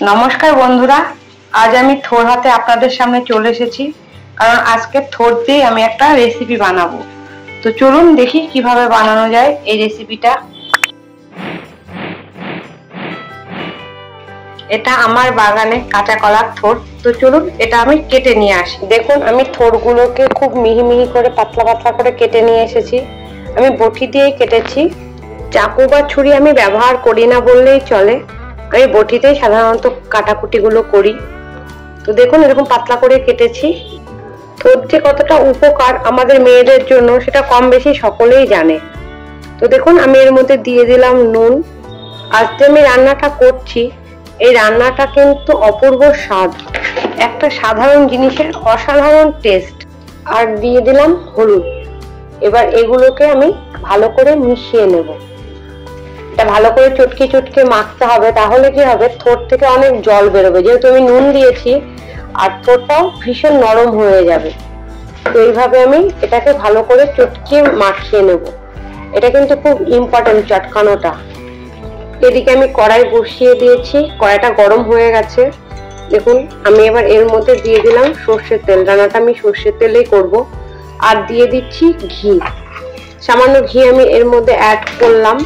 নমস্কার বন্ধুরা, আজ আমি থোর হাতে আপনাদের সামনে চলে এসেছি, কারণ আজকে থোর দিয়ে আমি একটা রেসিপি বানাবো। তো চলুন দেখি কিভাবে বানানো যায় এই রেসিপিটা। এটা আমার বাগানে কাঁচা কলার থোর। তো চলুন এটা আমি কেটে নিয়ে আসি। দেখুন আমি থোরগুলোকে খুব মিহি মিহি করে পাতলা পাতলা করে কেটে নিয়ে এসেছি। আমি বটি দিয়েই কেটেছি, চাকু বা ছুরি আমি ব্যবহার করি না বললেই চলে। আমি বটিতেই সাধারণত কাটাকুটিগুলো করি। তো দেখুন এরকম পাতলা করে কেটেছি। থোর যে কতটা উপকার আমাদের মেয়েদের জন্য সেটা কম বেশি সকলেই জানে। তো দেখুন আমি এর মধ্যে দিয়ে দিলাম নুন। আজ যে আমি রান্নাটা করছি, এই রান্নাটা কিন্তু অপূর্ব স্বাদ, একটা সাধারণ জিনিসের অসাধারণ টেস্ট। আর দিয়ে দিলাম হলুদ। এবার এগুলোকে আমি ভালো করে মিশিয়ে নেব। এটা ভালো করে চটকে চটকে মাখতে হবে, তাহলে কি হবে, থোর থেকে অনেক জল বেরোবে, যেহেতু আমি নুন দিয়েছি, আর থোরটাও ভীষণ নরম হয়ে যাবে। তো এইভাবে আমি এটাকে ভালো করে চটকে মাখিয়ে নেব। এটা কিন্তু খুব ইম্পর্টেন্ট, চটকানোটা। এদিকে আমি কড়াই বসিয়ে দিয়েছি, কড়াইটা গরম হয়ে গেছে। দেখুন আমি এবার এর মধ্যে দিয়ে দিলাম সর্ষের তেল। রান্নাটা আমি সর্ষের তেলেই করব। আর দিয়ে দিচ্ছি ঘি, সামান্য ঘি আমি এর মধ্যে অ্যাড করলাম।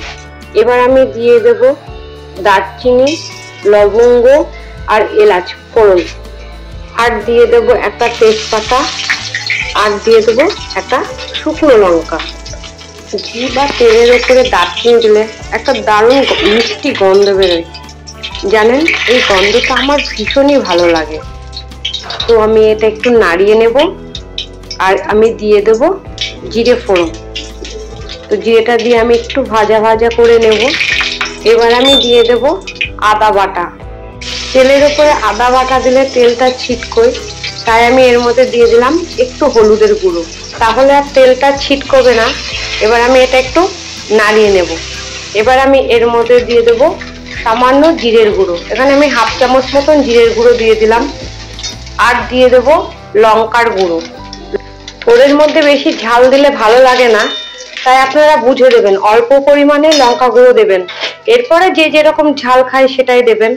এবার আমি দিয়ে দেব দারচিনি, লবঙ্গ আর এলাচ ফোড়ন, আর দিয়ে দেব একটা তেজপাতা, আর দিয়ে দেব একটা শুকনো লঙ্কা। ঘি বা তেলের উপরে দারচিনি দিলে একটা দারুণ মিষ্টি গন্ধ বেরোয়। জানেন, এই গন্ধটা আমার ভীষণই ভালো লাগে। তো আমি এটা একটু নাড়িয়ে নেব। আর আমি দিয়ে দেব জিরে ফোড়ন। তো জিরেটা দিয়ে আমি একটু ভাজা ভাজা করে নেব। এবার আমি দিয়ে দেব আদা বাটা। তেলের উপরে আদা বাটা দিলে তেলটা ছিটকোয়, তাই আমি এর মধ্যে দিয়ে দিলাম একটু হলুদের গুঁড়ো, তাহলে আর তেলটা ছিটকবে না। এবার আমি এটা একটু নাড়িয়ে নেব। এবার আমি এর মধ্যে দিয়ে দেব সামান্য জিরের গুঁড়ো। এখানে আমি হাফ চামচ মতন জিরের গুঁড়ো দিয়ে দিলাম। আর দিয়ে দেব লঙ্কার গুঁড়ো। থোরের মধ্যে বেশি ঝাল দিলে ভালো লাগে না, তাই আপনারা বুঝে দেবেন, অল্প পরিমাণে লঙ্কা গুঁড়ো দেবেন। এরপরে যে যেরকম ঝাল খায় সেটাই দেবেন।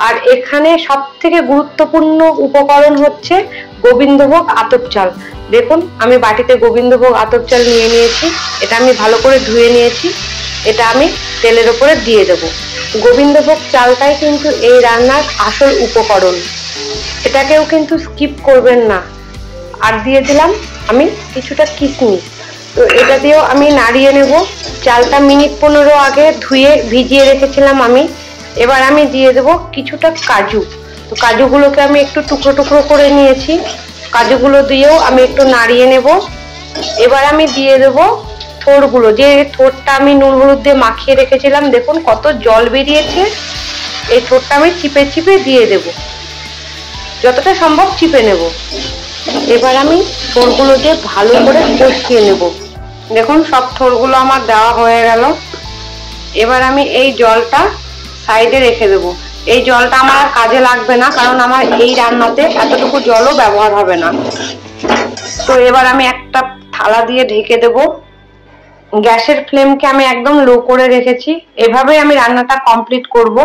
আর এখানে সব থেকে গুরুত্বপূর্ণ উপকরণ হচ্ছে গোবিন্দভোগ আতপ চাল। দেখুন আমি বাটিতে গোবিন্দভোগ আতপ চাল নিয়ে নিয়েছি। এটা আমি ভালো করে ধুয়ে নিয়েছি। এটা আমি তেলের উপরে দিয়ে দেব। গোবিন্দভোগ চালটাই কিন্তু এই রান্নার আসল উপকরণ, এটাকেও কিন্তু স্কিপ করবেন না। আর দিয়ে দিলাম আমি কিছুটা কিশমিশ। তো এটা দিয়েও আমি নাড়িয়ে নেব। চালটা মিনিট 15 আগে ধুয়ে ভিজিয়ে রেখেছিলাম আমি। এবার আমি দিয়ে দেব কিছুটা কাজু। তো কাজুগুলোকে আমি একটু টুকরো টুকরো করে নিয়েছি। কাজুগুলো দিয়েও আমি একটু নাড়িয়ে নেব। এবার আমি দিয়ে দেব থোরগুলো, যে থোরটা আমি নুন হলুদ দিয়ে মাখিয়ে রেখেছিলাম। দেখুন কত জল বেরিয়েছে। এই থোরটা আমি চিপে চিপে দিয়ে দেব, যতটা সম্ভব চিপে নেব। এবার আমি থোরগুলো দিয়ে ভালো করে কষিয়ে নেব। দেখুন সব থোরগুলো আমার দেওয়া হয়ে গেল। এবার আমি এই জলটা সাইডে রেখে দেব। এই জলটা আমার আর কাজে লাগবে না, কারণ আমার এই রান্নাতে এতটুকু জলও ব্যবহার হবে না। তো এবার আমি একটা থালা দিয়ে ঢেকে দেব। গ্যাসের ফ্লেমকে আমি একদম লো করে রেখেছি। এভাবে আমি রান্নাটা কমপ্লিট করব।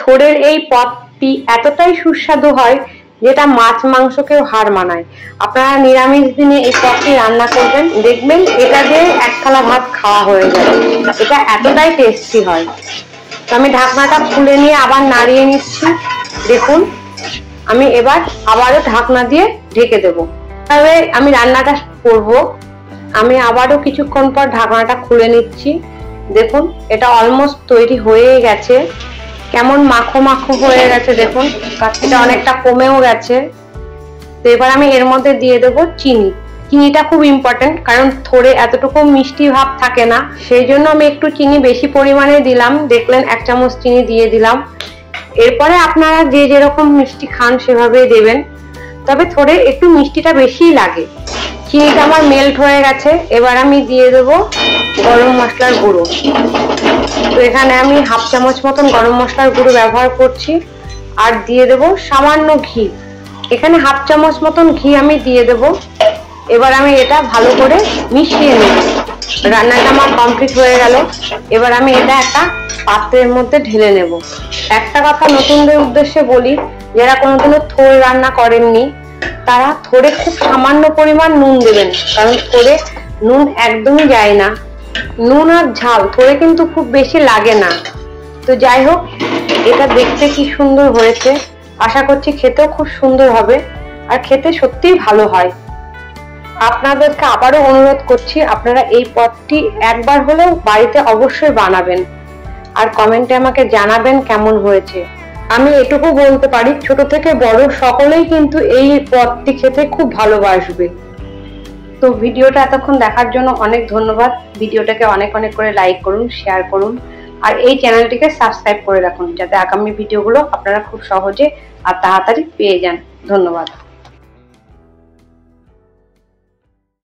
থোরের এই পদটি এতটাই সুস্বাদু হয় যেটা মাছ মাংসকেও হার মানায়। আপনারা নিরামিষ দিনে এই পদটি রান্না করবেন, দেখবেন এটা দিয়ে এক থালা ভাত খাওয়া হয়ে যাবে। এটা এতটাই টেস্টি হয়। তো আমি ঢাকনাটা খুলে নিয়ে আবার নাড়িয়ে নিচ্ছি। দেখুন আমি এবার আবারও ঢাকনা দিয়ে ঢেকে দেব। তবে আমি রান্নাটা করব। আমি আবারও কিছুক্ষণ পর ঢাকনাটা খুলে নিচ্ছি। দেখুন এটা অলমোস্ট তৈরি হয়ে গেছে। কেমন মাখো মাখো হয়ে গেছে, দেখুন এটা অনেকটা কমেও গেছে। তো এবার আমি এর মধ্যে দিয়ে দেব চিনি। চিনিটা খুব ইম্পর্টেন্ট, কারণ থোরে এতটুকু মিষ্টি ভাব থাকে না, সেই জন্য আমি একটু চিনি বেশি পরিমাণে দিলাম। দেখলেন 1 চামচ চিনি দিয়ে দিলাম। এরপরে আপনারা যে যেরকম মিষ্টি খান সেভাবেই দেবেন, তবে থোরে একটু মিষ্টিটা বেশিই লাগে। চিনিটা আমার মেল্ট হয়ে গেছে। এবার আমি দিয়ে দেব গরম মশলার গুঁড়ো। তো এখানে আমি হাফ চামচ মতন গরম মশলার গুঁড়ো ব্যবহার করছি। আর দিয়ে দেব সামান্য ঘি। এখানে হাফ চামচ মতন ঘি আমি দিয়ে দেব। এবার আমি এটা ভালো করে মিশিয়ে নেব। রান্নাটা আমার কমপ্লিট হয়ে গেল। এবার আমি এটা একটা পাত্রের মধ্যে ঢেলে নেব। একটা কথা নতুনদের উদ্দেশ্যে বলি, যারা কোনোদিনও থোড় রান্না করেননি তারা থোড়ে খুব সামান্য পরিমাণ নুন দেবেন, কারণ থোড়ে নুন একদমই যায় না। নুন আর ঝাল থোড়ে কিন্তু খুব বেশি লাগে না। তো যাই হোক, এটা দেখতে কি সুন্দর হয়েছে, আশা করছি খেতেও খুব সুন্দর হবে, আর খেতে সত্যিই ভালো হয়। আপনাদেরকে আবারও অনুরোধ করছি, আপনারা এই পদটি একবার হলেও বাড়িতে অবশ্যই বানাবেন, আর কমেন্টে আমাকে জানাবেন কেমন হয়েছে। আমি এটুকু বলতে পারি, ছোট থেকে বড় সকলেই কিন্তু এই পদটি খেতে খুব ভালোবাসবে। তো ভিডিওটা এতক্ষণ দেখার জন্য অনেক ধন্যবাদ। ভিডিওটাকে অনেক অনেক করে লাইক করুন, শেয়ার করুন, আর এই চ্যানেলটিকে সাবস্ক্রাইব করে রাখুন, যাতে আগামী ভিডিওগুলো আপনারা খুব সহজে আর তাড়াতাড়ি পেয়ে যান। ধন্যবাদ।